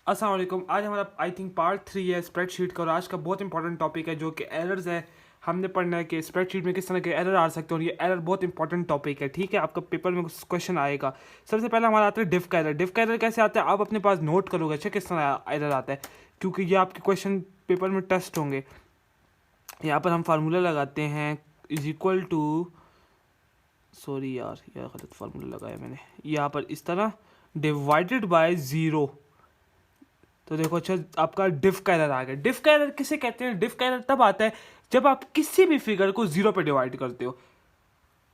अस्सलाम वालेकुम। आज हमारा आई थिंक पार्ट 3 है स्प्रेडशीट का, और आज का बहुत इंपॉर्टेंट टॉपिक है जो कि एरर्स है। हमने पढ़ना है कि स्प्रेडशीट में किस तरह के एरर आ सकते हैं, और ये एरर बहुत इंपॉर्टेंट टॉपिक है। ठीक है, आपका पेपर में क्वेश्चन आएगा। सबसे पहले हमारा आता है डिफ का एरर। डिफ का एरर कैसे आता है आप अपने पास नोट करोगे अच्छा किस तरह एरर आता है, क्योंकि ये आपके क्वेश्चन पेपर में टेस्ट होंगे। यहाँ पर हम फार्मूला लगाते हैं इज इक्वल टू, सॉरी यार गलत फार्मूला लगाया मैंने, यहाँ पर इस तरह डिवाइडेड बाय 0। तो देखो अच्छा आपका डिफ का एरर आ गया। डिफ का एरर किसे कहते हैं? डिफ का एरर तब आता है जब आप किसी भी फिगर को 0 पे डिवाइड करते हो।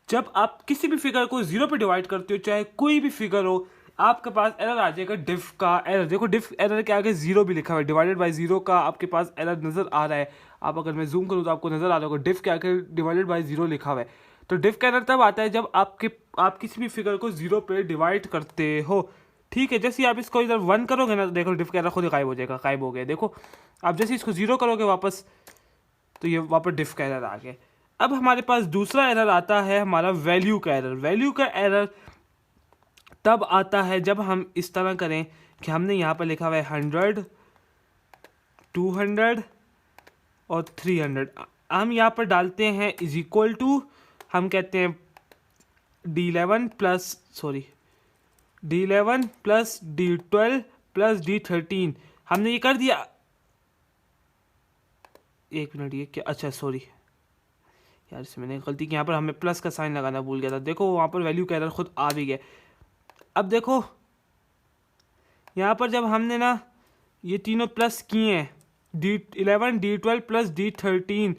जब आप किसी भी फिगर को 0 पे डिवाइड करते हो, चाहे कोई भी फिगर हो, आपके पास एरर आ जाएगा डिफ का एरर। देखो डिफ एरर के आगे 0 भी लिखा हुआ है, डिवाइडेड बाय 0 का आपके पास एरर नजर आ रहा है। आप अगर मैं जूम करूँ तो आपको नजर आ रहा होगा डिफ के आगे डिवाइडेड बाय 0 लिखा हुआ है। तो डिफ का एरर तब आता है जब आप किसी भी फिगर को 0 पे डिवाइड करते हो। ठीक है, जैसे आप इसको इधर 1 करोगे ना, देखो डिफ का एरर खुद ही गायब हो जाएगा, गायब हो गया। देखो आप जैसे इसको 0 करोगे वापस, तो ये वापस डिफ का एरर आ गया। अब हमारे पास दूसरा एरर आता है हमारा वैल्यू का एरर। वैल्यू का एरर तब आता है जब हम इस तरह करें कि हमने यहाँ पर लिखा हुआ है 100, 200 और 300। हम यहाँ पर डालते हैं इज इक्वल टू, हम कहते हैं D11 plus D11 plus D12 plus D13। हमने ये कर दिया। एक मिनट, ये क्या, अच्छा सॉरी यार, इसमें मैंने गलती की, यहाँ पर हमें प्लस का साइन लगाना भूल गया था। देखो वहाँ पर वैल्यू का एरर खुद आ भी गया। अब देखो यहाँ पर जब हमने ना ये तीनों प्लस किए हैं, D11 D12 प्लस D13,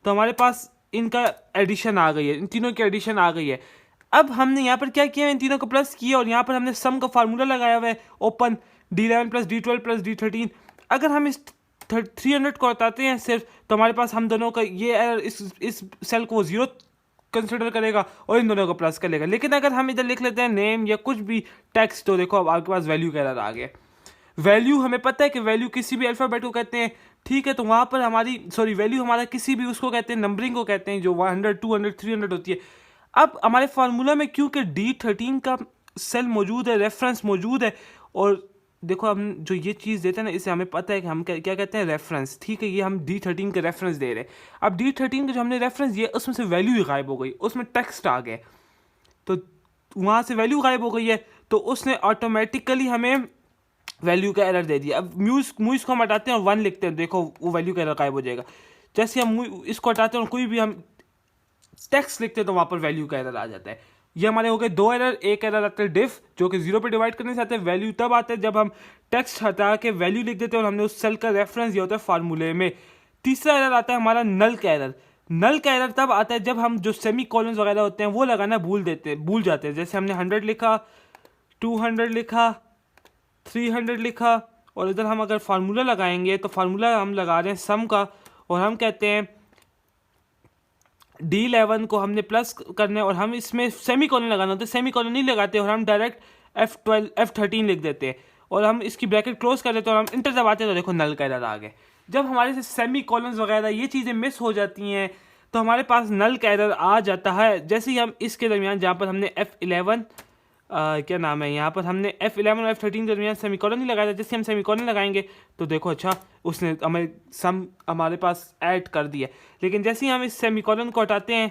तो हमारे पास इनका एडिशन आ गई है, इन तीनों की एडिशन आ गई है। अब हमने यहाँ पर क्या किया, इन तीनों को प्लस किया और यहाँ पर हमने सम का फार्मूला लगाया हुआ है open, D11 plus D12 plus D13। अगर हम इस 300 को हटाते हैं सिर्फ, तो हमारे पास हम दोनों का ये एरर, इस सेल को 0 कंसिडर करेगा और इन दोनों को प्लस कर लेगा। लेकिन अगर हम इधर लिख लेते हैं नेम या कुछ भी टेक्स्ट, तो देखो अब आपके पास वैल्यू का एरर आ गया। वैल्यू हमें पता है कि वैल्यू किसी भी अल्फ़ाबेट को कहते हैं। ठीक है, तो वहाँ पर वैल्यू हमारा किसी भी उसको कहते हैं, नंबरिंग को कहते हैं, जो 100, 200, 300 होती है। अब हमारे फार्मूला में क्योंकि D13 का सेल मौजूद है, रेफरेंस मौजूद है, और देखो हम जो ये चीज़ देते हैं ना, इससे हमें पता है कि हम क्या कहते हैं, रेफरेंस। ठीक है, ये हम D13 के रेफरेंस दे रहे हैं। अब D13 का जो हमने रेफरेंस दिया उसमें से वैल्यू ही गायब हो गई, उसमें टेक्स्ट आ गया, तो वहाँ से वैल्यू गायब हो गई है, तो उसने ऑटोमेटिकली हमें वैल्यू का एरर दे दिया। अब मूज को हम हटाते हैं और 1 लिखते हैं, देखो वो वैल्यू का एरर गायब हो जाएगा। जैसे हम इसको हटाते हैं और कोई भी हम टेक्स्ट लिखते हैं, तो वहाँ पर वैल्यू का एरर आ जाता है। ये हमारे हो गए 2 एरर। एक एरर आता है डिफ, जो कि 0 पे डिवाइड करने से आता है। वैल्यू तब आता है जब हम टेक्स्ट हटा के वैल्यू लिख देते हैं और हमने उस सेल का रेफरेंस दिया होता है फार्मूले में। तीसरा एरर आता है हमारा नल का एरर। नल का एरर तब आता है जब हम जो सेमी कॉलन्स वगैरह होते हैं वो लगाना भूल जाते हैं। जैसे हमने 100 लिखा, 200 लिखा, 300 लिखा, और इधर हम अगर फार्मूला लगाएंगे तो फार्मूला हम लगा रहे हैं सम का, और हम कहते हैं D11 को हमने प्लस करना है और हम इसमें सेमी कॉलन लगाना होता है। सेमी कॉलन नहीं लगाते और हम डायरेक्ट F13 लिख देते हैं और हम इसकी ब्रैकेट क्लोज कर देते हैं और हम इंटर दबाते हैं, तो देखो नल का एरर आ गया। जब हमारे से सेमी कॉलन्स वगैरह ये चीज़ें मिस हो जाती हैं, तो हमारे पास नल का एरर आ जाता है। जैसे ही हम इसके दरमियान जहाँ पर हमने F11 क्या नाम है, यहाँ पर हमने F11 और F13 के दरमियान सेमीकोलन नहीं लगाया था, जैसे हम सेमीकोलन लगाएंगे तो देखो अच्छा उसने हमें सम हमारे पास ऐड कर दिया। लेकिन जैसे ही हम इस सेमीकोलन को हटाते हैं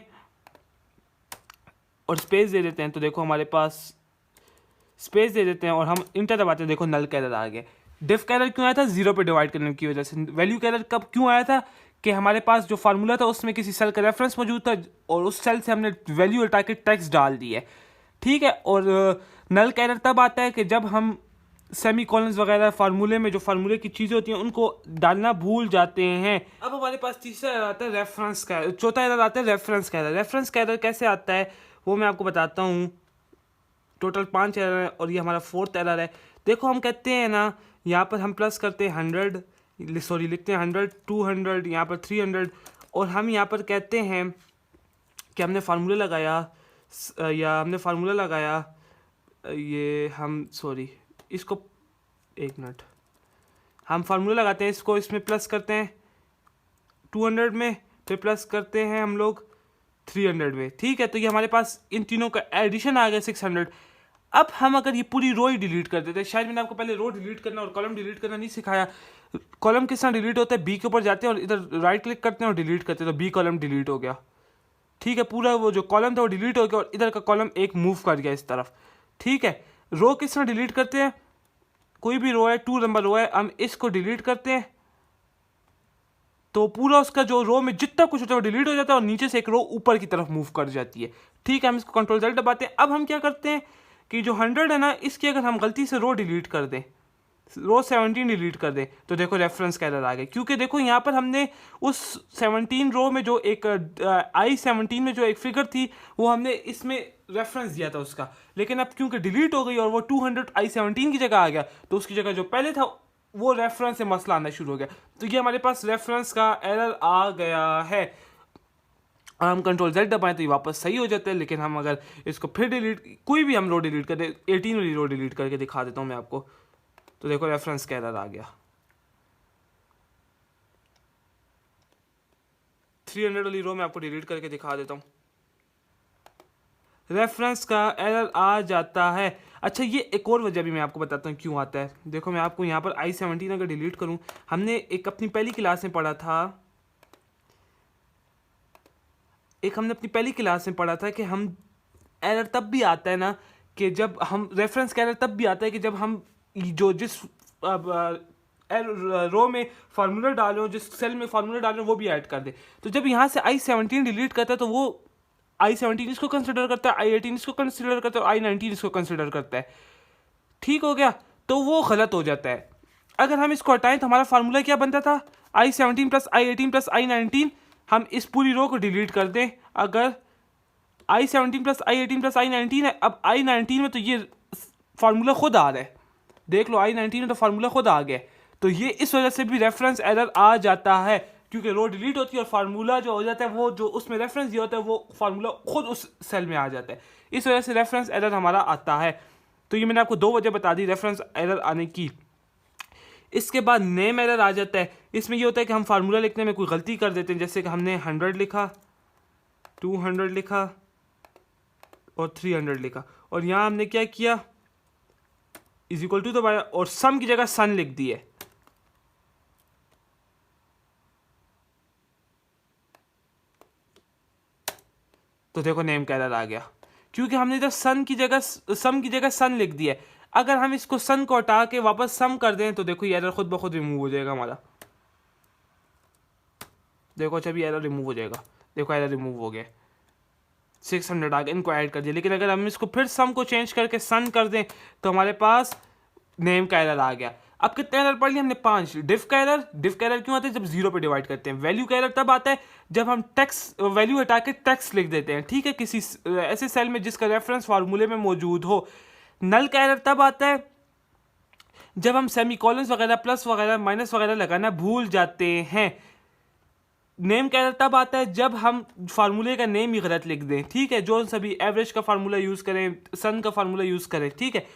और स्पेस दे देते हैं, तो देखो हमारे पास स्पेस दे देते हैं और हम इंटर दबाते हैं, देखो नल का एरर आ गया। डिफ का एरर क्यों आया था? 0 पे डिवाइड करने की वजह से। वैल्यू का एरर कब क्यों आया था? कि हमारे पास जो फार्मूला था उसमें किसी सेल का रेफरेंस मौजूद था और उस सेल से हमने वैल्यू हटा के टेक्स्ट डाल दी है। ठीक है, और नल का एरर तब आता है कि जब हम सेमी कॉलन्स वगैरह फार्मूले में जो फार्मूले की चीज़ें होती हैं उनको डालना भूल जाते हैं। अब हमारे पास तीसरा एरर आता है रेफरेंस का। चौथा एरर आता है रेफरेंस का एरर। रेफरेंस का एरर कैसे आता है वो मैं आपको बताता हूँ। टोटल 5 एरर है और ये हमारा 4th एरर है। देखो हम कहते हैं ना, यहाँ पर हम प्लस करते हैं 100, लिखते हैं 100, 200, यहाँ पर 300, और हम यहाँ पर कहते हैं कि हमने फार्मूला लगाया ये हम इसको एक मिनट, हम फार्मूला लगाते हैं, इसको इसमें प्लस करते हैं 200 में, फिर प्लस करते हैं हम लोग 300 में। ठीक है, तो ये हमारे पास इन तीनों का एडिशन आ गया 600। अब हम अगर ये पूरी रो ही डिलीट कर देते हैं, शायद मैंने आपको पहले रो डिलीट करना और कॉलम डिलीट करना नहीं सिखाया। कॉलम किस तरह डिलीट होता है, बी के ऊपर जाते हैं और इधर राइट क्लिक करते हैं और डिलीट करते हैं, तो बी कॉलम डिलीट हो गया। ठीक है, पूरा वो जो कॉलम था वो डिलीट हो गया और इधर का कॉलम एक मूव कर गया इस तरफ। ठीक है, रो किस तरह डिलीट करते हैं, कोई भी रो है, 2 नंबर रो है, हम इसको डिलीट करते हैं तो पूरा उसका जो रो में जितना कुछ होता है वो डिलीट हो जाता है और नीचे से एक रो ऊपर की तरफ मूव कर जाती है। ठीक है, हम इसको कंट्रोल Z दबाते हैं। अब हम क्या करते हैं कि जो 100 है ना, इसकी अगर हम गलती से रो डिलीट कर दें, रो 17 डिलीट कर दें, तो देखो रेफरेंस का एरर आ गया, क्योंकि देखो यहाँ पर हमने उस 17 रो में जो एक I17 में जो एक फिगर थी वो हमने इसमें रेफरेंस दिया था उसका, लेकिन अब क्योंकि डिलीट हो गई और वो 200 I17 की जगह आ गया, तो उसकी जगह जो पहले था वो रेफरेंस से मसला आना शुरू हो गया। तो ये हमारे पास रेफरेंस का एरर आ गया है। हम कंट्रोल Z दबाएं तो ये वापस सही हो जाता है, लेकिन हम अगर इसको फिर डिलीट, कोई भी हम रो डिलीट कर दे, 18 वाली रो डिलीट करके दिखा देता हूँ मैं आपको, तो देखो रेफरेंस का एरर आ गया। 300 वाली रो में आपको डिलीट करके दिखा देता हूँ, रेफरेंस का एरर आ जाता है। अच्छा, ये एक और वजह भी मैं आपको बताता हूँ क्यों आता है। देखो मैं आपको यहाँ पर I17 अगर डिलीट करूँ, हमने एक अपनी पहली क्लास में पढ़ा था, हमने अपनी पहली क्लास में पढ़ा था कि हम एरर तब भी आता है ना कि जब हम रेफरेंस का एरर तब भी आता है कि जब हम जो जिस रो में फार्मूला डालो, जिस सेल में फार्मूला डालो वो भी ऐड कर दे। तो जब यहाँ से I17 डिलीट करता है तो वो I17 इसको कंसिडर करता है, I18 इसको कंसिडर करता है और I19 इसको कंसिडर करता है। ठीक हो गया, तो वो गलत हो जाता है। अगर हम इसको हटाएं तो हमारा फार्मूला क्या बनता था, I17 plus I18 plus I19। हम इस पूरी रो को डिलीट कर दें, अगर I17 plus I18 plus I19 है, अब I19 में तो ये फार्मूला खुद आ रहा है, देख लो I19 में तो फार्मूला खुद आ गया, तो ये इस वजह से भी रेफरेंस एरर आ जाता है, क्योंकि रो डिलीट होती है और फार्मूला जो हो जाता है वो जो उसमें रेफरेंस दिया होता है वो फार्मूला खुद उस सेल में आ जाता है, इस वजह से रेफरेंस एरर हमारा आता है। तो ये मैंने आपको 2 वजह बता दी रेफरेंस एरर आने की। इसके बाद नेम एरर आ जाता है। इसमें ये होता है कि हम फार्मूला लिखने में कोई गलती कर देते हैं, जैसे कि हमने 100 लिखा, 200 लिखा और 300 लिखा, और यहाँ हमने क्या किया, इज इक्वल टू दबाया और सम की जगह सन लिख दिए। तो देखो नेम का एरर आ गया, क्योंकि हमने इधर सम की जगह सन लिख दिया। अगर हम इसको सन को हटा के वापस सम कर दें तो देखो ये एरर खुद ब खुद रिमूव हो जाएगा हमारा। देखो अच्छा भी एरर रिमूव हो जाएगा, देखो एरर रिमूव हो गया, 600 आ गया, इनको ऐड कर दिया। लेकिन अगर हम इसको फिर सम को चेंज करके सन कर दें तो हमारे पास नेम का एरर आ गया। अब कितने एरर पढ़ लिए हमने, 5। डिफ का एरर क्यों आता है, जब 0 पे डिवाइड करते हैं। वैल्यू का एरर तब आता है जब हम टेक्स्ट वैल्यू हटा के टेक्स्ट लिख देते हैं, ठीक है, किसी ऐसे सेल में जिसका रेफरेंस फार्मूले में मौजूद हो। नल का एरर तब आता है जब हम सेमीकोलंस वगैरह प्लस वगैरह माइनस वगैरह लगाना भूल जाते हैं। नेम का एरर तब आता है जब हम फार्मूले का नेम ही गलत लिख दें, ठीक है, जो सभी एवरेज का फार्मूला यूज़ करें, सन का फार्मूला यूज़ करें, ठीक है।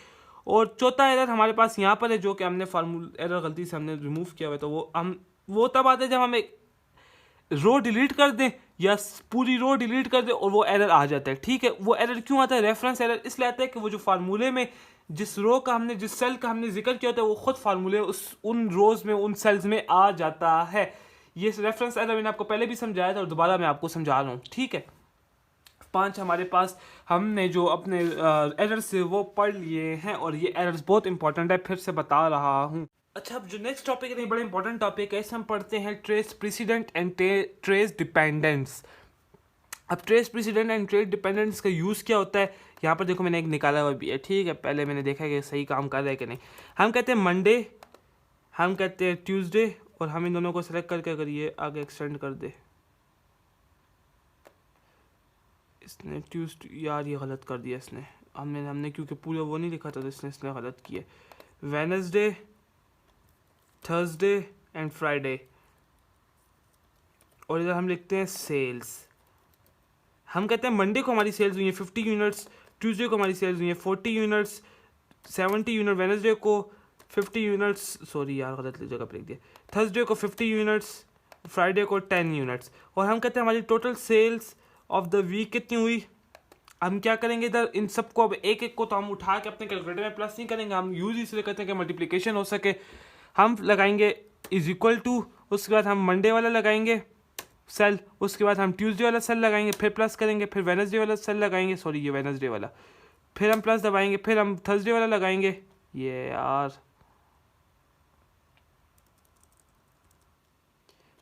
और चौथा एरर हमारे पास यहाँ पर है जो कि हमने फार्मूला एरर गलती से हमने रिमूव किया हुआ है, तो वो तब आता है जब हम एक रो डिलीट कर दें या पूरी रो डिलीट कर दें और वो एरर आ जाता है, ठीक है। वो एरर क्यों आता है, रेफरेंस एरर इसलिए आता है कि वो जो फार्मूले में जिस रो का हमने जिस सेल का हमने जिक्र किया होता है वो खुद फार्मूले उन रोज में उन सेल्स में आ जाता है। ये रेफरेंस एरर मैंने आपको पहले भी समझाया था और दोबारा मैं आपको समझा रहा हूँ, ठीक है। 5 हमारे पास हमने जो अपने एरर से वो पढ़ लिए हैं और ये एरर्स बहुत इंपॉर्टेंट है, फिर से बता रहा हूँ। अच्छा, अब जो नेक्स्ट टॉपिक है, बड़ा इंपॉर्टेंट टॉपिक है, इसे हम पढ़ते हैं trace precedent and trace dependents. अब trace precedent and trace dependents का यूज़ क्या होता है, यहाँ पर देखो मैंने एक निकाला हुआ भी है, ठीक है। पहले मैंने देखा कि सही काम कर रहा है कि नहीं। हम कहते हैं मंडे, हम कहते हैं ट्यूसडे, और हम इन दोनों को सेलेक्ट करके अगर ये आगे एक्सटेंड कर दे, इसने ट्यूसडे, यार ये गलत कर दिया इसने, हमने क्योंकि पूरा वो नहीं लिखा था तो इसने गलत किया। वेडनेसडे, थर्सडे एंड फ्राइडे, और इधर हम लिखते हैं सेल्स। हम कहते हैं मंडे को हमारी सेल्स हुई है 50 यूनिट्स, ट्यूसडे को हमारी सेल्स हुई है 40 यूनिट्स, 70 यूनिट, वेडनेसडे को 50 यूनिट्स, सॉरी यार गलत जगह पर लिख दिया, थर्सडे को 50 यूनिट्स, फ्राइडे को 10 यूनिट्स। और हम कहते हैं हमारी total sales of the week कितनी हुई, हम क्या करेंगे इधर इन सबको, अब एक एक को तो हम उठा के अपने कैलकुलेटर में प्लस नहीं करेंगे, हम यूज इसलिए करते हैं कि मल्टीप्लिकेशन हो सके। हम लगाएंगे इज इक्वल टू, उसके बाद हम मंडे वाला लगाएंगे सेल, उसके बाद हम ट्यूसडे वाला सेल लगाएंगे, फिर प्लस करेंगे, फिर वेनसडे वाला सेल लगाएंगे, सॉरी ये वेनसडे वाला, फिर हम प्लस दबाएंगे, फिर हम थर्सडे वाला लगाएंगे, ये यार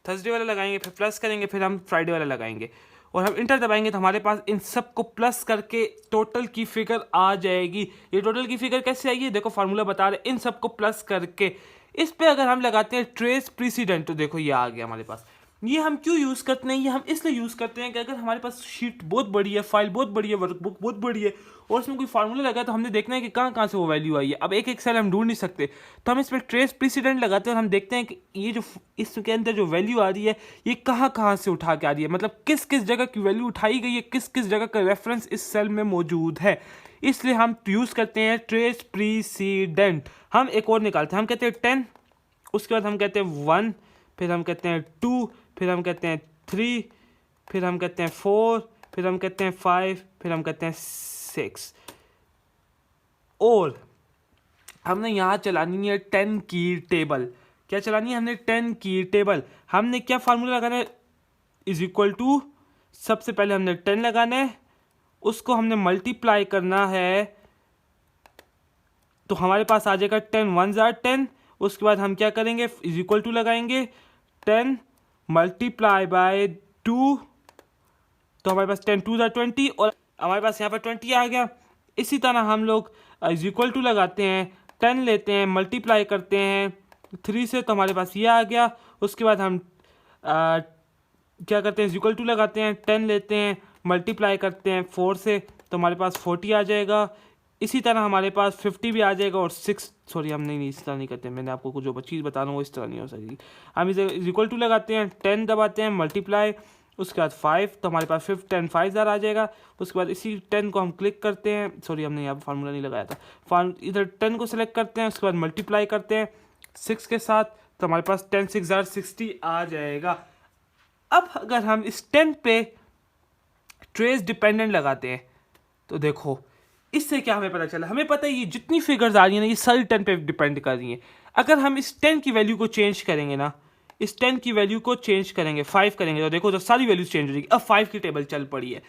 थर्सडे वाला लगाएंगे, फिर प्लस करेंगे, फिर हम फ्राइडे वाला लगाएंगे और हम इंटर दबाएंगे तो हमारे पास इन सब को प्लस करके टोटल की फिगर आ जाएगी। ये टोटल की फिगर कैसे आएगी, देखो फार्मूला बता रहे, इन सब को प्लस करके इस पे अगर हम लगाते हैं ट्रेस प्रीसीडेंट तो देखो ये आ गया हमारे पास। ये हम क्यों यूज़ करते हैं, ये हम इसलिए यूज़ करते हैं कि अगर हमारे पास शीट बहुत बड़ी है, फाइल बहुत बड़ी है, वर्कबुक बहुत बड़ी है और उसमें कोई फार्मूला लगा है तो हमने देखना है कि कहाँ कहाँ से वो वैल्यू आई है। अब एक एक सेल हम ढूंढ नहीं सकते तो हम इस पर ट्रेस प्रीसीडेंट लगाते हैं और हम देखते हैं कि ये जो इसके अंदर जो वैल्यू आ रही है ये कहाँ कहाँ से उठा के आ रही है, मतलब किस किस जगह की वैल्यू उठाई गई है, किस किस जगह का रेफरेंस इस सेल में मौजूद है। इसलिए हम यूज़ करते हैं ट्रेस प्रीसीडेंट। हम एक और निकालते हैं, हम कहते हैं 10, उसके बाद हम कहते हैं 1, फिर हम कहते हैं 2, फिर हम कहते हैं 3, फिर हम कहते हैं 4, फिर हम कहते हैं 5, फिर हम कहते हैं 6 और हमने यहाँ चलानी है 10 की टेबल। क्या चलानी है हमने 10 की टेबल। हमने क्या फार्मूला लगाना है, इज इक्वल टू, सबसे पहले हमने 10 लगाना है, उसको हमने मल्टीप्लाई करना है तो हमारे पास आ जाएगा 10 1 जार 10। उसके बाद हम क्या करेंगे, इज इक्वल टू लगाएंगे 10 मल्टीप्लाई बाय 2 तो हमारे पास 10 2 जार 20 और हमारे पास यहाँ पर 20 आ गया। इसी तरह हम लोग इज इक्वल टू लगाते हैं, 10 लेते हैं, मल्टीप्लाई करते हैं 3 से तो हमारे पास ये आ गया। उसके बाद हम क्या करते हैं, इज इक्वल टू लगाते हैं, 10 लेते हैं, मल्टीप्लाई करते हैं 4 से तो हमारे पास 40 आ जाएगा। इसी तरह हमारे पास 50 भी आ जाएगा और 6, सॉरी हम नहीं इस तरह नहीं करते, मैंने आपको कुछ जो चीज़ बता रहा हूँ वो इस तरह नहीं हो सकेगी। हम इसे इज इक्वल टू लगाते हैं, 10 दबाते हैं, मल्टीप्लाई, उसके बाद 5 तो हमारे पास 10 5 जार आ जाएगा। उसके बाद इसी 10 को हम क्लिक करते हैं, सॉरी हमने यहाँ पर फार्मूला नहीं लगाया था, इधर 10 को सेलेक्ट करते हैं, उसके बाद मल्टीप्लाई करते हैं 6 के साथ तो हमारे पास 10 6 जार 60 आ जाएगा। अब अगर हम इस 10 पे ट्रेस डिपेंडेंट लगाते हैं तो देखो इससे क्या हमें पता चला, हमें पता है ये जितनी फिगर्स आ रही है ना ये सारी 10 पे डिपेंड कर रही हैं। अगर हम इस 10 की वैल्यू को चेंज करेंगे ना, इस 10 की वैल्यू को चेंज करेंगे 5 करेंगे तो देखो तो सारी वैल्यूज चेंज हो जाएगी। अब 5 की टेबल चल पड़ी है,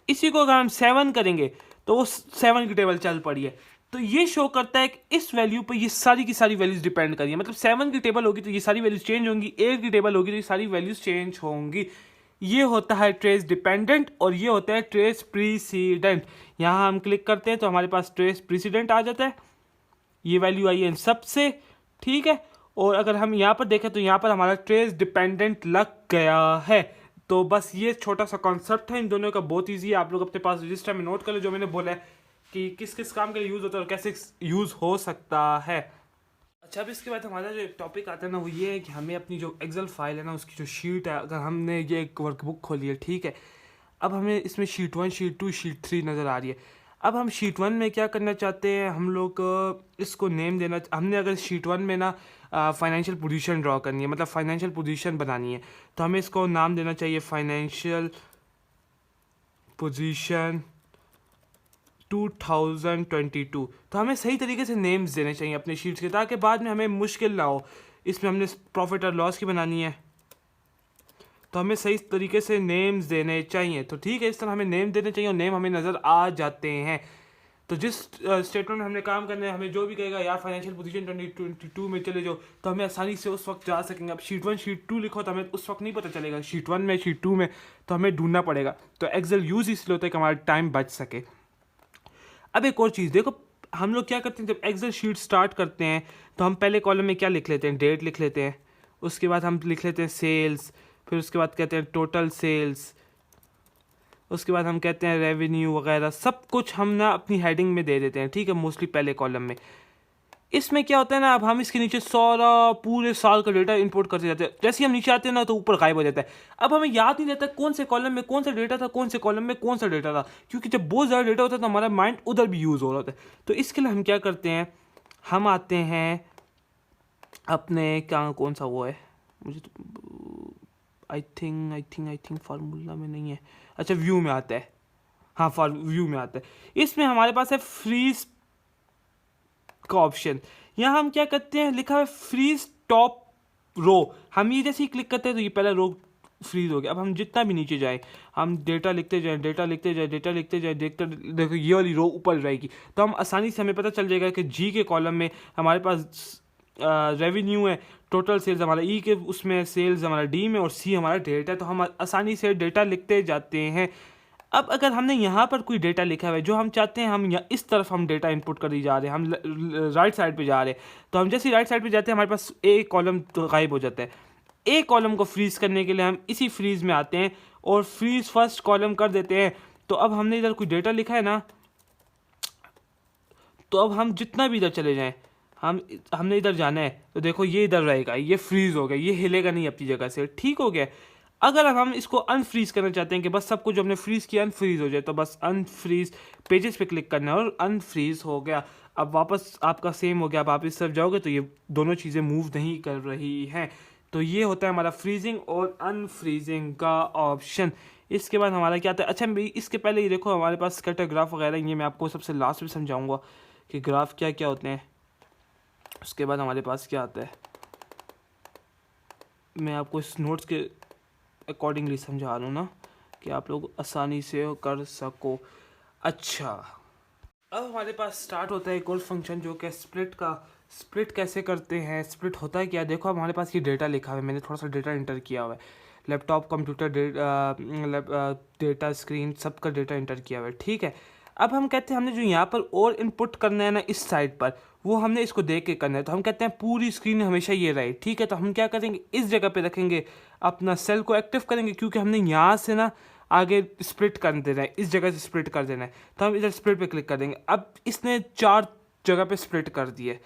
इसी को अगर हम 7 करेंगे तो वो 7 की टेबल चल पड़ी है। तो ये शो करता है कि इस वैल्यू पर ये सारी की सारी वैल्यूज डिपेंड करिए, मतलब 7 की टेबल होगी तो ये सारी वैल्यूज चेंज होंगी, 8 की टेबल होगी तो ये सारी वैल्यूज चेंज होंगी। ये होता है ट्रेस डिपेंडेंट और ये होता है ट्रेस प्रीसीडेंट। यहाँ हम क्लिक करते हैं तो हमारे पास ट्रेस प्रीसीडेंट आ जाता है, ये वैल्यू आई है इन सबसे, ठीक है। और अगर हम यहाँ पर देखें तो यहाँ पर हमारा ट्रेस डिपेंडेंट लग गया है। तो बस ये छोटा सा कॉन्सेप्ट है इन दोनों का, बहुत ईजी है, आप लोग अपने पास रजिस्टर में नोट कर लो जो मैंने बोला है कि किस किस काम के लिए यूज़ होता है और कैसे यूज़ हो सकता है। अच्छा अब इसके बाद हमारा जो टॉपिक आता है ना वो ये है कि हमें अपनी जो एक्सेल फाइल है ना उसकी जो शीट है, अगर हमने ये एक वर्कबुक खोली है, ठीक है, अब हमें इसमें शीट 1 शीट 2 शीट 3 नज़र आ रही है। अब हम शीट 1 में क्या करना चाहते हैं, हम लोग इसको नेम देना, हमने अगर शीट 1 में ना फाइनेंशियल पोजीशन ड्रॉ करनी है, मतलब फाइनेंशियल पोजीशन बनानी है तो हमें इसको नाम देना चाहिए फाइनेंशियल पोजीशन 2022। तो हमें सही तरीके से नेम्स देने चाहिए अपने शीट्स के ताकि बाद में हमें मुश्किल ना हो। इसमें हमने प्रॉफिट और लॉस की बनानी है तो हमें सही तरीके से नेम्स देने चाहिए। तो ठीक है, इस तरह हमें नेम देने चाहिए और नेम हमें नज़र आ जाते हैं। तो जिस स्टेटमेंट में हमने काम करना है, हमें जो भी कहेगा यार फाइनेंशियल पोजीशन 2022 में चले जाओ तो हमें आसानी से उस वक्त जा सकेंगे। अब शीट 1 शीट 2 लिखो तो हमें उस वक्त नहीं पता चलेगा, शीट 1 में शीट 2 में तो हमें ढूंढना पड़ेगा। तो एक्सेल यूज़ इसलिए होता है कि हमारा टाइम बच सके। अब एक और चीज़ देखो, हम लोग क्या करते हैं जब एक्सेल शीट स्टार्ट करते हैं तो हम पहले कॉलम में क्या लिख लेते हैं, डेट लिख लेते हैं, उसके बाद हम लिख लेते हैं सेल्स, फिर उसके बाद कहते हैं टोटल सेल्स, उसके बाद हम कहते हैं रेवेन्यू वगैरह, सब कुछ हम ना अपनी हेडिंग में दे देते हैं, ठीक है, मोस्टली पहले कॉलम में। इसमें क्या होता है ना, अब हम इसके नीचे सारा पूरे साल का डेटा इंपोर्ट करते जाते हैं, जैसे ही हम नीचे आते हैं ना तो ऊपर गायब हो जाता है। अब हमें याद नहीं रहता कौन से कॉलम में कौन सा डेटा था, कौन से कॉलम में कौन सा डेटा था, क्योंकि जब बहुत ज़्यादा डेटा होता है तो हमारा माइंड उधर भी यूज़ हो रहा होता है। तो इसके लिए हम क्या करते हैं, हम आते हैं अपने क्या कौन सा वो है, मुझे तो आई थिंक फार्मूला में नहीं है, अच्छा व्यू में आता है, हाँ फॉर व्यू में आता है। इसमें हमारे पास है फ्रीज का ऑप्शन। यहाँ हम क्या करते हैं, लिखा है फ्रीज टॉप रो, हम ये जैसे ही क्लिक करते हैं तो ये पहला रो फ्रीज हो गया। अब हम जितना भी नीचे जाएं, हम डेटा लिखते जाएं, डेटा लिखते जाएं, डेटा लिखते जाएं, देखो ये वाली रो ऊपर रहेगी, तो हम आसानी से हमें पता चल जाएगा कि जी के कॉलम में हमारे पास रेवेन्यू है, टोटल सेल्स हमारा, ई के उसमें सेल्स हमारा डी में, और सी हमारा डेटा है। तो हम आसानी से डेटा लिखते जाते हैं। अब अगर हमने यहाँ पर कोई डेटा लिखा हुआ है जो हम चाहते हैं, हम इस तरफ हम डेटा इनपुट कर दी जा रहे हैं, हम राइट साइड पे जा रहे हैं, तो हम जैसे ही राइट साइड पे जाते हैं हमारे पास ए कॉलम तो गायब हो जाता है। ए कॉलम को फ्रीज करने के लिए हम इसी फ्रीज में आते हैं और फ्रीज फर्स्ट कॉलम कर देते हैं। तो अब हमने इधर कोई डेटा लिखा है ना, तो अब हम जितना भी इधर चले जाएं, हमने इधर जाना है तो देखो ये इधर रहेगा, ये फ्रीज हो गया, ये हिलेगा नहीं अपनी जगह से, ठीक हो गया। अगर अब हम इसको अनफ्रीज करना चाहते हैं कि बस सब कुछ जो हमने फ्रीज किया अनफ्रीज हो जाए, तो बस अनफ्रीज पेजेस पे क्लिक करना है और अनफ्रीज हो गया। अब वापस आपका सेम हो गया, अब आप इस तरफ जाओगे तो ये दोनों चीज़ें मूव नहीं कर रही हैं। तो ये होता है हमारा फ्रीजिंग और अनफ्रीजिंग का ऑप्शन। इसके बाद हमारा क्या आता है, अच्छा इसके पहले ये देखो हमारे पास स्कैटर ग्राफ वगैरह, ये मैं आपको सबसे लास्ट में समझाऊंगा कि ग्राफ क्या क्या होते हैं। उसके बाद हमारे पास क्या आता है, मैं आपको इस नोट्स के अकॉर्डिंगली समझा रहा हूँ ना, कि आप लोग आसानी से कर सको। अच्छा, अब हमारे पास स्टार्ट होता है एक और फंक्शन जो कि स्प्लिट का। स्प्लिट कैसे करते हैं, स्प्लिट होता है क्या, देखो अब हमारे पास ये डेटा लिखा हुआ है, मैंने थोड़ा सा डेटा इंटर किया हुआ है, लैपटॉप, कंप्यूटर, डेटा, स्क्रीन, सबका डेटा इंटर किया हुआ है, ठीक है। अब हम कहते हैं हमने जो यहाँ पर और इनपुट करना है ना इस साइड पर, वो हमने इसको देख के करना है। तो हम कहते हैं पूरी स्क्रीन हमेशा ये रहे, ठीक है। तो हम क्या करेंगे, इस जगह पे रखेंगे, अपना सेल को एक्टिव करेंगे, क्योंकि हमने यहाँ से ना आगे स्प्लिट कर देना है, इस जगह से स्प्लिट कर देना है। तो हम इधर स्प्लिट पे क्लिक कर देंगे। अब इसने 4 जगह पे स्प्लिट कर दिए।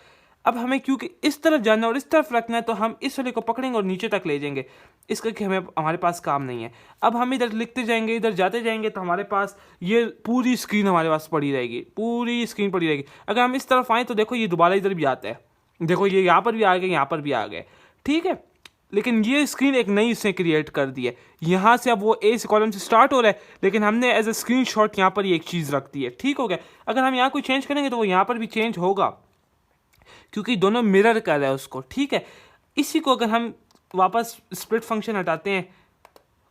अब हमें क्योंकि इस तरफ जाना और इस तरफ रखना है, तो हम इस वाले को पकड़ेंगे और नीचे तक ले जाएंगे, इसका कि हमें हमारे पास काम नहीं है। अब हम इधर लिखते जाएंगे, इधर जाते जाएंगे, तो हमारे पास ये पूरी स्क्रीन हमारे पास पड़ी रहेगी, पूरी स्क्रीन पड़ी रहेगी। अगर हम इस तरफ आएँ तो देखो ये दोबारा इधर भी आता है, देखो ये यहाँ पर भी आ गए, यहाँ पर भी आ गए, ठीक है। लेकिन ये स्क्रीन एक नई इसने क्रिएट कर दी है। यहाँ से अब वो ए कॉलम से स्टार्ट हो रहा है, लेकिन हमने एज ए स्क्रीन शॉट यहाँ पर ये एक चीज़ रख दी है, ठीक हो गया। अगर हम यहाँ कोई चेंज करेंगे तो वो यहाँ पर भी चेंज होगा, क्योंकि दोनों मिरर कर रहा है उसको, ठीक है। इसी को अगर हम वापस स्प्लिट फंक्शन हटाते हैं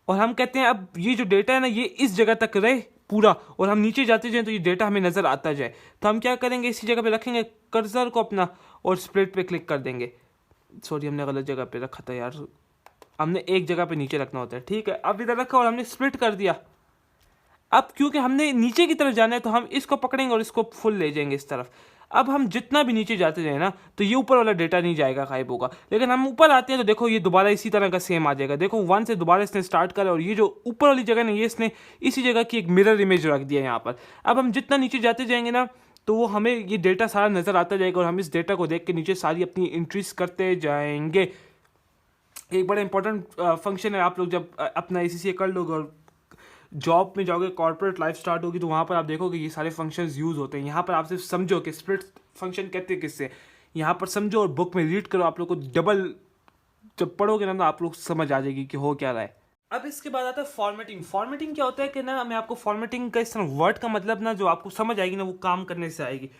और हम कहते हैं अब ये जो डेटा है ना ये इस जगह तक रहे पूरा, और हम नीचे जाते जाएं तो ये डेटा हमें नज़र आता जाए, तो हम क्या करेंगे, इसी जगह पे रखेंगे कर्सर को अपना और स्प्लिट पे क्लिक कर देंगे। सॉरी, हमने गलत जगह पे रखा था यार, हमने एक जगह पे नीचे रखना होता है, ठीक है। अब इधर रखा और हमने स्प्लिट कर दिया। अब क्योंकि हमने नीचे की तरफ जाना है तो हम इसको पकड़ेंगे और इसको फुल ले जाएंगे इस तरफ। अब हम जितना भी नीचे जाते जाए ना तो ये ऊपर वाला डेटा नहीं जाएगा, गायब होगा। लेकिन हम ऊपर आते हैं तो देखो ये दोबारा इसी तरह का सेम आ जाएगा। देखो 1 से दोबारा इसने स्टार्ट करा और ये जो ऊपर वाली जगह ना ये इसने इसी जगह की एक मिरर इमेज रख दिया यहाँ पर। अब हम जितना नीचे जाते जाएंगे ना तो वो हमें ये डेटा सारा नज़र आता जाएगा और हम इस डेटा को देख के नीचे सारी अपनी एंट्रीज करते जाएंगे। एक बड़ा इंपॉर्टेंट फंक्शन है, आप लोग जब अपना ACCA कर लोगे और जॉब में जाओगे, कॉर्पोरेट लाइफ स्टार्ट होगी, तो वहाँ पर आप देखोगे ये सारे फंक्शंस यूज़ होते हैं। यहाँ पर आप सिर्फ समझो कि स्प्लिट फंक्शन कहते हैं किससे, यहाँ पर समझो और बुक में रीड करो, आप लोग को डबल जब पढ़ोगे ना तो आप लोग समझ आ जाएगी कि हो क्या रहा है। अब इसके बाद आता है फॉर्मेटिंग। फॉर्मेटिंग क्या होता है कि ना मैं आपको फॉर्मेटिंग का इस तरह वर्ड का मतलब ना जो आपको समझ आएगी ना वो काम करने से आएगी।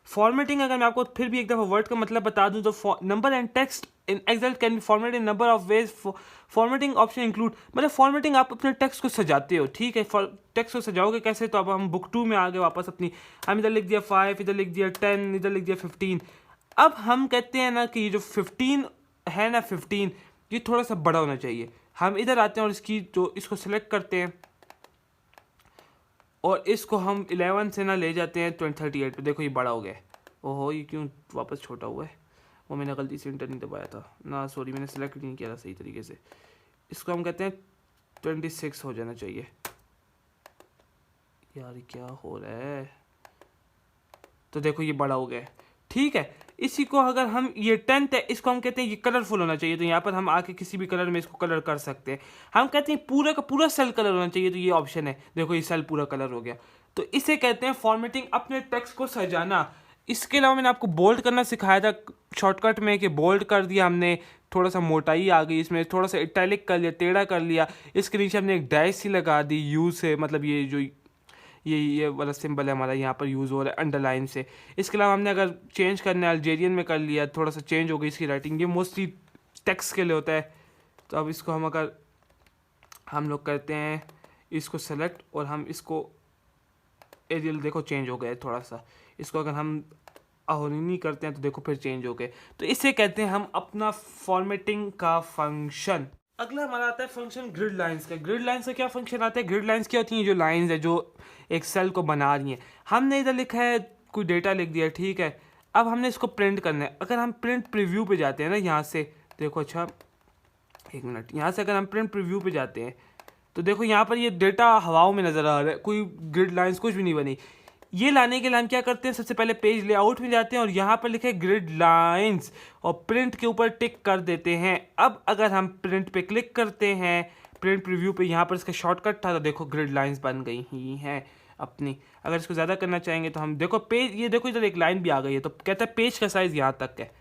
फॉर्मेटिंग अगर मैं आपको फिर भी एक दफ़ा वर्ड का मतलब बता दूं तो number and text in Excel can be formatted in number of ways. Formatting option include, मतलब फॉर्मेटिंग आप अपने टेक्स्ट को सजाते हो, ठीक है। टेक्स्ट को सजाओगे कैसे, तो अब हम बुक 2 में आ गए वापस अपनी, हम इधर लिख दिया 5, इधर लिख दिया 10, इधर लिख दिया 15। अब हम कहते हैं ना कि ये जो 15 है ना 15 ये थोड़ा सा बड़ा होना चाहिए। हम इधर आते हैं और इसको सिलेक्ट करते हैं और इसको हम 11 से ना ले जाते हैं 38 पे। देखो ये बड़ा हो गया। ओहो, ये क्यों वापस छोटा हुआ है, वो मैंने गलती से इंटर नहीं दबाया था ना, सॉरी मैंने सेलेक्ट नहीं किया था सही तरीके से। इसको हम कहते हैं 26 हो जाना चाहिए। यार क्या हो रहा है, तो देखो ये बड़ा हो गया, ठीक है। इसी को अगर हम ये 10th है इसको हम कहते हैं ये कलरफुल होना चाहिए, तो यहाँ पर हम आके किसी भी कलर में इसको कलर कर सकते हैं। हम कहते हैं पूरा का पूरा सेल कलर होना चाहिए, तो ये ऑप्शन है, देखो ये सेल पूरा कलर हो गया। तो इसे कहते हैं फॉर्मेटिंग, अपने टेक्स्ट को सजाना। इसके अलावा मैंने आपको बोल्ड करना सिखाया था शॉर्टकट में, कि बोल्ड कर दिया हमने, थोड़ा सा मोटाई आ गई इसमें, थोड़ा सा इटैलिक कर लिया, टेढ़ा कर लिया, इसके नीचे हमने एक डैश सी लगा दी यू से, मतलब ये जो ये वाला सिंबल है हमारा यहाँ पर यूज़ हो रहा है अंडरलाइन से। इसके अलावा हमने अगर चेंज करना है अल्जेरियन में कर लिया, थोड़ा सा चेंज हो गई इसकी राइटिंग, ये मोस्टली टेक्स्ट के लिए होता है। तो अब इसको हम अगर हम लोग करते हैं इसको सेलेक्ट और हम इसको एरियल, देखो चेंज हो गया थोड़ा सा। इसको अगर हम नहीं करते हैं तो देखो फिर चेंज हो गए। तो इसे कहते हैं हम अपना फॉर्मेटिंग का फंक्शन। अगला हमारा आता है फंक्शन ग्रिड लाइंस का। ग्रिड लाइंस का क्या फंक्शन आता है? ग्रिड लाइंस क्या होती हैं? जो लाइंस है जो एक सेल को बना रही हैं। हमने इधर लिखा है कोई डेटा लिख दिया, ठीक है। अब हमने इसको प्रिंट करना है। अगर हम प्रिंट प्रीव्यू पे जाते हैं ना, यहाँ से देखो, अच्छा एक मिनट, यहाँ से अगर हम प्रिंट प्रीव्यू पे जाते हैं तो देखो यहाँ पर ये डेटा हवाओं में नज़र आ रहा है, कोई ग्रिड लाइंस कुछ भी नहीं बनी। ये लाने के लिए हम क्या करते हैं, सबसे पहले पेज लेआउट में जाते हैं और यहाँ पर लिखे ग्रिड लाइंस और प्रिंट के ऊपर टिक कर देते हैं। अब अगर हम प्रिंट पे क्लिक करते हैं, प्रिंट प्रीव्यू पे, यहाँ पर इसका शॉर्टकट था तो देखो ग्रिड लाइंस बन गई ही हैं अपनी। अगर इसको ज़्यादा करना चाहेंगे तो हम देखो पेज, ये देखो इधर एक लाइन भी आ गई है, तो कहता है पेज का साइज़ यहाँ तक है।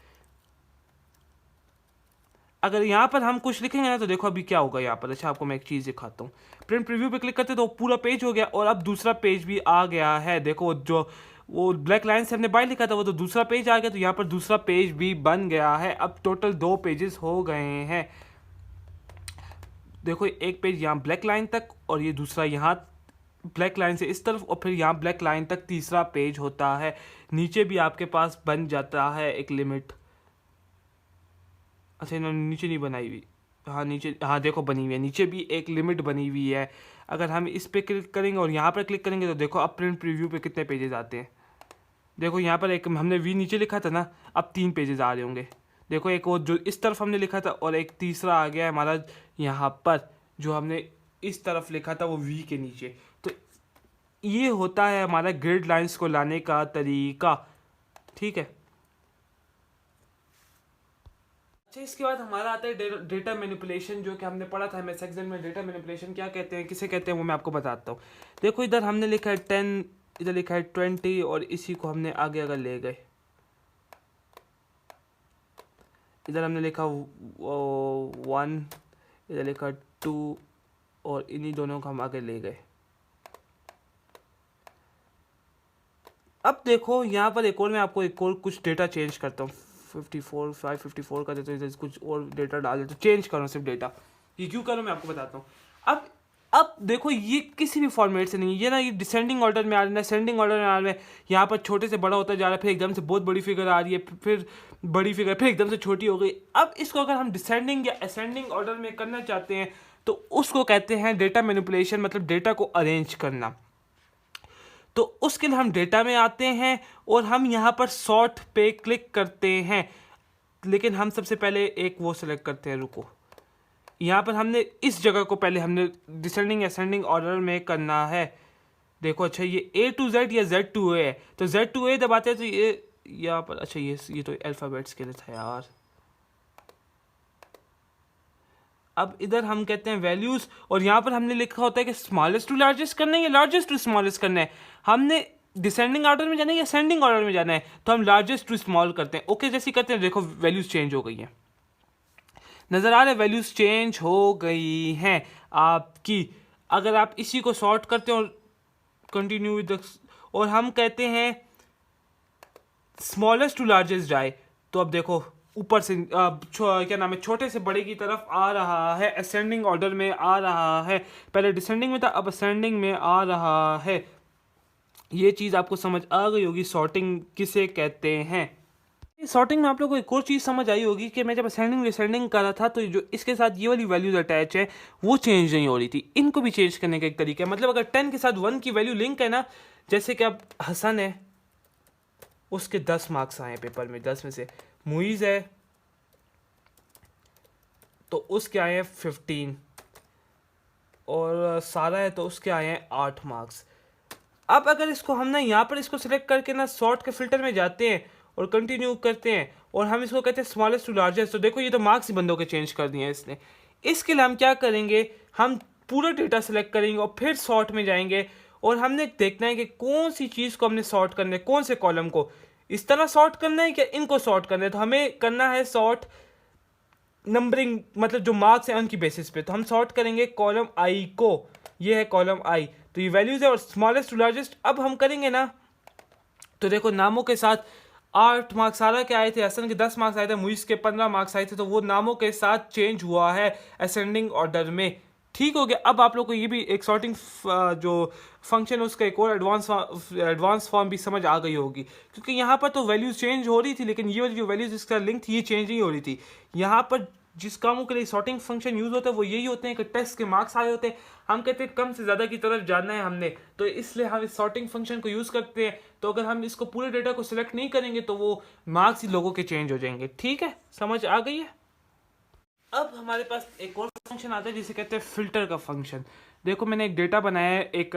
अगर यहाँ पर हम कुछ लिखेंगे ना तो देखो अभी क्या होगा यहाँ पर। अच्छा आपको मैं एक चीज़ दिखाता हूँ। प्रिंट प्रीव्यू पे क्लिक करते तो पूरा पेज हो गया और अब दूसरा पेज भी आ गया है। देखो जो वो ब्लैक लाइन से हमने बाय लिखा था वो तो दूसरा पेज आ गया, तो यहाँ पर दूसरा पेज भी बन गया है। अब टोटल 2 पेजेस हो गए हैं। देखो एक पेज यहाँ ब्लैक लाइन तक और ये दूसरा यहाँ ब्लैक लाइन से इस तरफ और फिर यहाँ ब्लैक लाइन तक तीसरा पेज होता है। नीचे भी आपके पास बन जाता है एक लिमिट। अच्छा इन्होंने नीचे नहीं बनाई हुई, हाँ नीचे, हाँ देखो बनी हुई है, नीचे भी एक लिमिट बनी हुई है। अगर हम इस पे क्लिक करेंगे और यहाँ पर क्लिक करेंगे तो देखो अब प्रिंट प्रीव्यू पे कितने पेजेस आते हैं। देखो यहाँ पर एक हमने वी नीचे लिखा था ना, अब 3 पेजेस आ रहे होंगे। देखो एक वो जो इस तरफ हमने लिखा था और एक तीसरा आ गया है हमारा यहाँ पर, जो हमने इस तरफ लिखा था वो वी के नीचे। तो ये होता है हमारा ग्रिड लाइंस को लाने का तरीका, ठीक है। अच्छा इसके बाद हमारा आता है डेटा मैनिपुलेशन, जो कि हमने पढ़ा था हमें सेक्शन में। डेटा मैनिपुलेशन क्या कहते हैं, किसे कहते हैं, वो मैं आपको बताता हूँ। देखो इधर हमने लिखा है 10, इधर लिखा है 20 और इसी को हमने आगे अगर ले गए, इधर हमने लिखा 1, इधर लिखा 2 और इन्हीं दोनों को हम आगे ले गए। अब देखो यहाँ पर एक और मैं आपको एक और कुछ डेटा चेंज करता हूँ। 554 का देते हैं, कुछ और डेटा डाल देते, चेंज करो सिर्फ डेटा। ये क्यों करो मैं आपको बताता हूँ। अब देखो ये किसी भी फॉर्मेट से नहीं, ये ना ये डिसेंडिंग ऑर्डर में आ रहा है, असेंडिंग ऑर्डर में आ रहा है। यहाँ पर छोटे से बड़ा होता जा रहा है, फिर एकदम से बहुत बड़ी फिगर आ रही है, फिर बड़ी फिगर, फिर एकदम से छोटी हो गई। अब इसको अगर हम डिसेंडिंग या असेंडिंग ऑर्डर में करना चाहते हैं तो उसको कहते हैं डेटा मैनिपुलेशन, मतलब डेटा को अरेंज करना। तो उसके लिए हम डेटा में आते हैं और हम यहाँ पर सॉर्ट पे क्लिक करते हैं। लेकिन हम सबसे पहले एक वो सेलेक्ट करते हैं, रुको, यहाँ पर हमने इस जगह को पहले हमने डिसेंडिंग असेंडिंग ऑर्डर में करना है। देखो अच्छा ये A to Z या Z to A है, तो Z to A दबाते हैं तो ये यहाँ पर, अच्छा ये तो अल्फ़ाबेट्स के लिए था यार। अब इधर हम कहते हैं वैल्यूज़ और यहाँ पर हमने लिखा होता है कि स्मॉलेस्ट टू लार्जेस्ट करना है या लार्जेस्ट टू स्मॉलेस्ट करना है। हमने डिसेंडिंग ऑर्डर में जाना है या असेंडिंग ऑर्डर में जाना है, तो हम लार्जेस्ट टू स्मॉल करते हैं। ओके जैसे करते हैं, देखो वैल्यूज़ चेंज हो गई हैं, नज़र आ रहा है वैल्यूज़ चेंज हो गई हैं आपकी। अगर आप इसी को सॉर्ट करते हैं और कंटिन्यू विद, और हम कहते हैं स्मॉलेस्ट टू लार्जेस्ट जाए, तो अब देखो ऊपर से क्या नाम है, छोटे से बड़े की तरफ आ रहा है, असेंडिंग ऑर्डर में आ रहा है। पहले डिसेंडिंग में था, अब असेंडिंग में आ रहा है। ये चीज़ आपको समझ आ गई होगी सॉर्टिंग किसे कहते हैं। सॉर्टिंग में आप लोगों को एक और चीज़ समझ आई होगी कि मैं जब असेंडिंग डिसेंडिंग कर रहा था तो जो इसके साथ ये वाली वैल्यूज अटैच है वो चेंज नहीं हो रही थी। इनको भी चेंज करने का एक तरीका है, मतलब अगर 10 के साथ 1 की वैल्यू लिंक है ना, जैसे कि अब हसन है उसके 10 मार्क्स आए पेपर में, 10 में से। मुइज़ है तो उसके आए हैं 15 और सारा है तो उसके आए हैं 8 मार्क्स। अब अगर इसको हम ना यहाँ पर इसको सिलेक्ट करके ना सॉर्ट के फिल्टर में जाते हैं और कंटिन्यू करते हैं और हम इसको कहते हैं स्मॉलेस्ट टू लार्जेस्ट, तो देखो ये तो मार्क्स ही बंदों के चेंज कर दिए हैं इसने। इसके लिए हम क्या करेंगे, हम पूरा डेटा सेलेक्ट करेंगे और फिर सॉर्ट में जाएंगे और हमने देखना है कि कौन सी चीज़ को हमने सॉर्ट करना है, कौन से कॉलम को, इस तरह सॉर्ट करना है कि इनको सॉर्ट करना है। तो हमें करना है सॉर्ट नंबरिंग, मतलब जो मार्क्स हैं उनकी बेसिस पे। तो हम सॉर्ट करेंगे कॉलम आई को, ये है कॉलम आई, तो ये वैल्यूज़ है और स्मॉलेस्ट टू लार्जेस्ट। अब हम करेंगे ना, तो देखो नामों के साथ 8 मार्क्स सारा के आए थे, हसन के 10 मार्क्स आए थे, मुइस के 15 मार्क्स आए थे, तो वो नामों के साथ चेंज हुआ है असेंडिंग ऑर्डर में। ठीक हो गया। अब आप लोग को ये भी एक सॉर्टिंग जो फंक्शन है उसका एक और एडवांस फॉर्म भी समझ आ गई होगी, क्योंकि यहाँ पर तो वैल्यूज चेंज हो रही थी, लेकिन ये वाली जो वैल्यूज इसका लिंक थी ये चेंज नहीं हो रही थी। यहाँ पर जिस कामों के लिए सॉर्टिंग फंक्शन यूज होता है वो यही होते हैं कि टेस्ट के मार्क्स आए होते हैं, हम कहते हैं कम से ज़्यादा की तरफ जाना है हमने, तो इसलिए हम इस सॉर्टिंग फंक्शन को यूज़ करते हैं। तो अगर हम इसको पूरे डेटा को सिलेक्ट नहीं करेंगे तो वो मार्क्स ही लोगों के चेंज हो जाएंगे। ठीक है, समझ आ गई है। अब हमारे पास एक और फंक्शन आता है जिसे कहते हैं फिल्टर का फंक्शन। देखो मैंने एक डेटा बनाया है, एक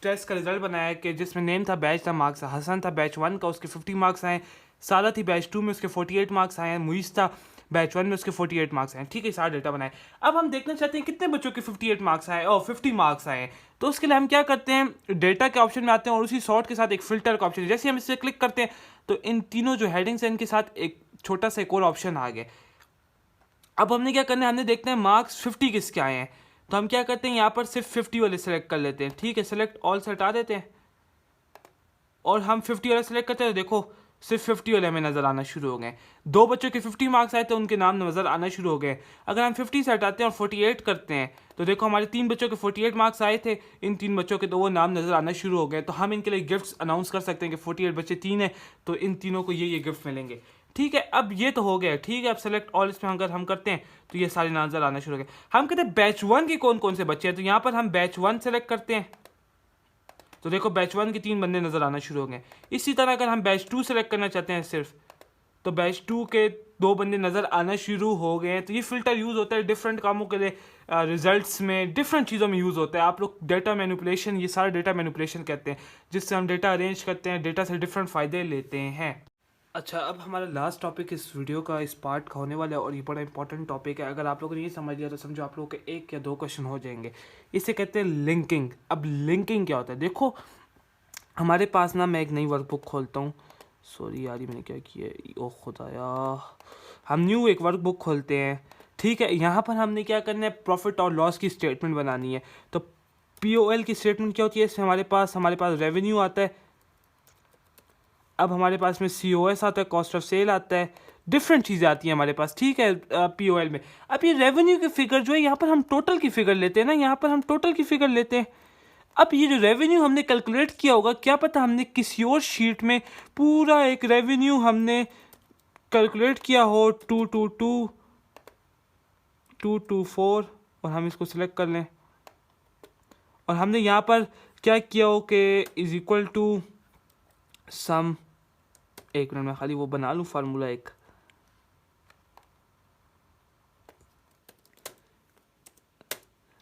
टेस्ट का रिजल्ट बनाया है कि जिसमें नेम था, बैच था, मार्क्स था। हसन था बैच 1 का, उसके 50 मार्क्स आए। सारा थी बैच 2 में, उसके 48 मार्क्स आए हैं। मुइस था बैच 1 में, उसके 48 मार्क्स आए। ठीक है, सारा डेटा बनाए। अब हम देखना चाहते हैं कितने बच्चों के 58 मार्क्स आए और 50 मार्क्स आए। तो उसके लिए हम क्या करते हैं, डेटा के ऑप्शन में आते हैं और उसी सॉर्ट के साथ एक फिल्टर का ऑप्शन है। जैसे हम इसे क्लिक करते हैं तो इन तीनों जो हेडिंग्स हैं इनके साथ एक छोटा सा एक और ऑप्शन आ गया। अब हमने क्या करना है, हमने देखना है मार्क्स 50 किसके आए हैं। तो हम क्या करते हैं, यहाँ पर सिर्फ 50 वाले सेलेक्ट कर लेते हैं। ठीक है, सेलेक्ट ऑल से हटा देते हैं और हम 50 वाला सेलेक्ट करते हैं। देखो सिर्फ 50 वाले हमें नज़र आना शुरू हो गए। 2 बच्चों के 50 मार्क्स आए तो उनके नाम नज़र आना शुरू हो गए। अगर हम 50 से हटाते हैं और 48 करते हैं तो देखो हमारे 3 बच्चों के 48 मार्क्स आए थे, इन 3 बच्चों के तो वो नाम नज़र आना शुरू हो गए। तो हम इनके लिए गिफ्ट्स अनाउंस कर सकते हैं कि 48 बच्चे 3 हैं तो इन तीनों को ये गिफ्ट मिलेंगे। ठीक है, अब ये तो हो गया। ठीक है, अब सेलेक्ट ऑल इसमें अगर हम करते हैं तो ये सारे नज़र आना शुरू हो गए। हम कहते हैं बैच 1 के कौन कौन से बच्चे हैं, तो यहाँ पर हम बैच 1 सेलेक्ट करते हैं तो देखो बैच 1 के 3 बंदे नज़र आना शुरू हो गए। इसी तरह अगर हम बैच 2 सेलेक्ट करना चाहते हैं सिर्फ, तो बैच 2 के 2 बंदे नज़र आना शुरू हो गए हैं। तो ये फिल्टर यूज़ होता है डिफरेंट कामों के लिए, रिजल्ट्स में, डिफरेंट चीज़ों में यूज़ होता है। आप लोग डेटा मैनिपुलेशन, ये सारा डेटा मैनिपुलेशन कहते हैं, जिससे हम डेटा अरेंज करते हैं, डेटा से डिफरेंट फ़ायदे लेते हैं। अच्छा, अब हमारा लास्ट टॉपिक इस वीडियो का, इस पार्ट का होने वाला है और ये बड़ा इंपॉर्टेंट टॉपिक है। अगर आप लोगों ने ये समझ लिया तो समझो आप लोगों के 1 या 2 क्वेश्चन हो जाएंगे। इसे कहते हैं लिंकिंग। अब लिंकिंग क्या होता है, देखो हमारे पास ना, मैं एक नई वर्कबुक खोलता हूँ। सॉरी यार, ये मैंने क्या किया है, ओ खुदाया। हम न्यू एक वर्कबुक खोलते हैं। ठीक है, यहाँ पर हमने क्या करना है, प्रॉफिट और लॉस की स्टेटमेंट बनानी है। तो POL की स्टेटमेंट क्या होती है, इसमें हमारे पास रेवेन्यू आता है। अब हमारे पास में COS आता है, कॉस्ट ऑफ सेल आता है, डिफरेंट चीज़ें आती हैं हमारे पास। ठीक है, POL में। अब ये रेवेन्यू की फिगर जो है, यहाँ पर हम टोटल की फिगर लेते हैं ना, यहाँ पर हम टोटल की फिगर लेते हैं। अब ये जो रेवेन्यू हमने कैलकुलेट किया होगा, क्या पता हमने किसी और शीट में पूरा एक रेवेन्यू हमने कैलकुलेट किया हो 222 224 और हम इसको सिलेक्ट कर लें और हमने यहाँ पर क्या किया हो कि इज इक्वल टू सम, एक मिनट में खाली वो बना लूँ फार्मूला एक।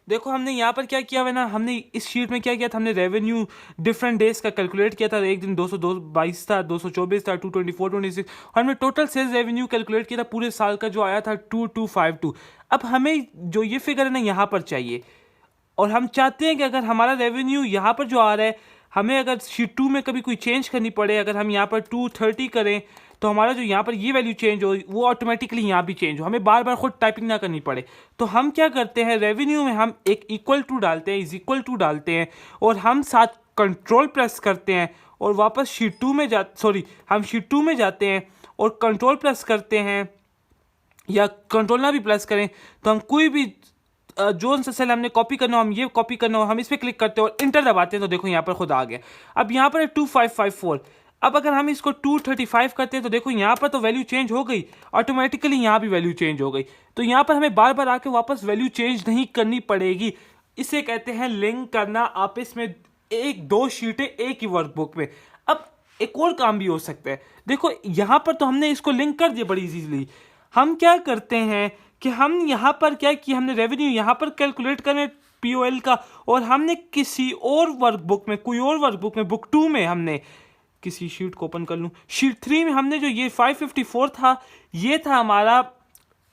देखो हमने यहाँ पर क्या किया हुआ ना, हमने इस शीट में क्या किया था, हमने रेवेन्यू डिफरेंट डेज का कैलकुलेट किया था। एक दिन 222 था, 224 था, 224, 26 और हमने टोटल सेल्स रेवेन्यू कैलकुलेट किया था पूरे साल का, जो आया था 2252। अब हमें जो ये फिगर है ना यहाँ पर चाहिए और हम चाहते हैं कि अगर हमारा रेवेन्यू यहाँ पर जो आ रहा है, हमें अगर शीट 2 में कभी कोई चेंज करनी पड़े, अगर हम यहाँ पर 230 करें तो हमारा जो यहाँ पर ये वैल्यू चेंज हो वो ऑटोमेटिकली यहाँ भी चेंज हो, हमें बार बार खुद टाइपिंग ना करनी पड़े। तो हम क्या करते हैं, रेवेन्यू में हम एक इक्वल टू डालते हैं, इज इक्वल टू डालते हैं और हम साथ कंट्रोल प्रेस करते हैं और वापस शीट 2 में हम शीट 2 में जाते हैं और कंट्रोल प्रेस करते हैं, या कंट्रोल ना भी प्रेस करें तो हम कोई भी जो सा सेल हमने कॉपी करना हो, हम ये कॉपी करना हो, हम इस पर क्लिक करते हैं और इंटर दबाते हैं तो देखो यहाँ पर खुद आ गया। अब यहाँ पर है 2554। अब अगर हम इसको 235 करते हैं तो देखो यहाँ पर तो वैल्यू चेंज हो गई, ऑटोमेटिकली यहाँ भी वैल्यू चेंज हो गई। तो यहाँ पर हमें बार बार आके वापस वैल्यू चेंज नहीं करनी पड़ेगी। इसे कहते हैं लिंक करना आपस में, एक 2 शीटें एक ही वर्कबुक में। अब एक और काम भी हो सकता है, देखो यहाँ पर तो हमने इसको लिंक कर दिया बड़ी इजीली। हम क्या करते हैं कि हम यहाँ पर क्या किया, हमने रेवेन्यू यहाँ पर कैलकुलेट करें POL का, और हमने किसी और वर्कबुक में, कोई और वर्कबुक में, बुक 2 में, हमने किसी शीट को ओपन कर लूँ, शीट 3 में हमने जो ये 554 था, ये था हमारा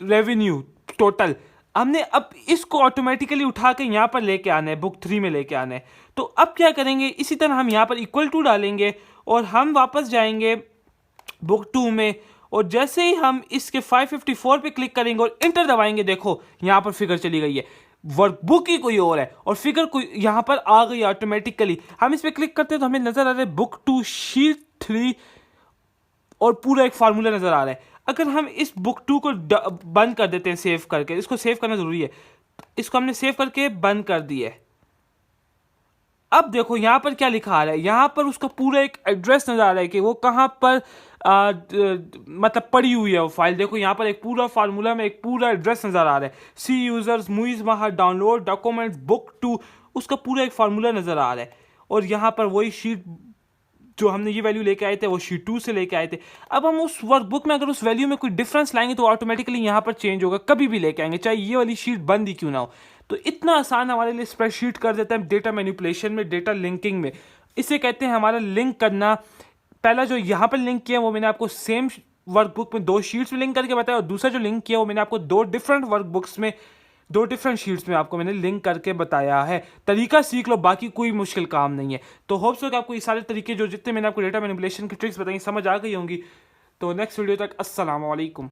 रेवेन्यू टोटल। हमने अब इसको ऑटोमेटिकली उठा के यहाँ पर लेके आना है, बुक 3 में लेके आना है। तो अब क्या करेंगे, इसी तरह हम यहाँ पर इक्वल टू डालेंगे और हम वापस जाएंगे बुक 2 में और जैसे ही हम इसके 554 पे क्लिक करेंगे और इंटर दबाएंगे, देखो यहाँ पर फिगर चली गई है। वर्कबुक ही कोई और है और फिगर कोई यहाँ पर आ गई ऑटोमेटिकली। हम इस पर क्लिक करते हैं तो हमें नजर आ रहा है बुक 2 शीट 3 और पूरा एक फार्मूला नजर आ रहा है। अगर हम इस बुक 2 को बंद कर देते हैं सेव करके, इसको सेव करना जरूरी है, इसको हमने सेव करके बंद कर दिया है। अब देखो यहाँ पर क्या लिखा आ रहा है, यहाँ पर उसका पूरा एक एड्रेस नजर आ रहा है कि वो कहाँ पर मतलब पड़ी हुई है वो फाइल। देखो यहाँ पर एक पूरा फार्मूला में एक पूरा एड्रेस नजर आ रहा है, सी यूजर्स मुइज महा डाउनलोड डॉक्यूमेंट बुक 2, उसका पूरा एक फार्मूला नजर आ रहा है। और यहाँ पर वही शीट जो हमने ये वैल्यू लेके आए थे वो शीट 2 से लेके आए थे। अब हम उस वर्कबुक में अगर उस वैल्यू में कोई डिफरेंस लाएंगे तो ऑटोमेटिकली यहाँ पर चेंज होगा, कभी भी लेके आएंगे चाहे ये वाली शीट बंद ही क्यों ना हो। तो इतना आसान हमारे लिए स्प्रेडशीट कर देता है डेटा मैनिपुलेशन में, डेटा लिंकिंग में। इसे कहते हैं हमारा लिंक करना। पहला जो यहाँ पर लिंक किया वो मैंने आपको सेम वर्कबुक में 2 शीट्स में लिंक करके बताया, और दूसरा जो लिंक किया वो मैंने आपको 2 डिफरेंट वर्कबुक्स में 2 डिफरेंट शीट्स में आपको मैंने लिंक करके बताया है। तरीका सीख लो, बाकी कोई मुश्किल काम नहीं है। तो होप्स हो कि आपको ये सारे तरीके जो जितने मैंने आपको डेटा मैनिपुलेशन की ट्रिक्स बताई समझ आ गई होंगी। तो नेक्स्ट वीडियो तक अस्सलाम वालेकुम।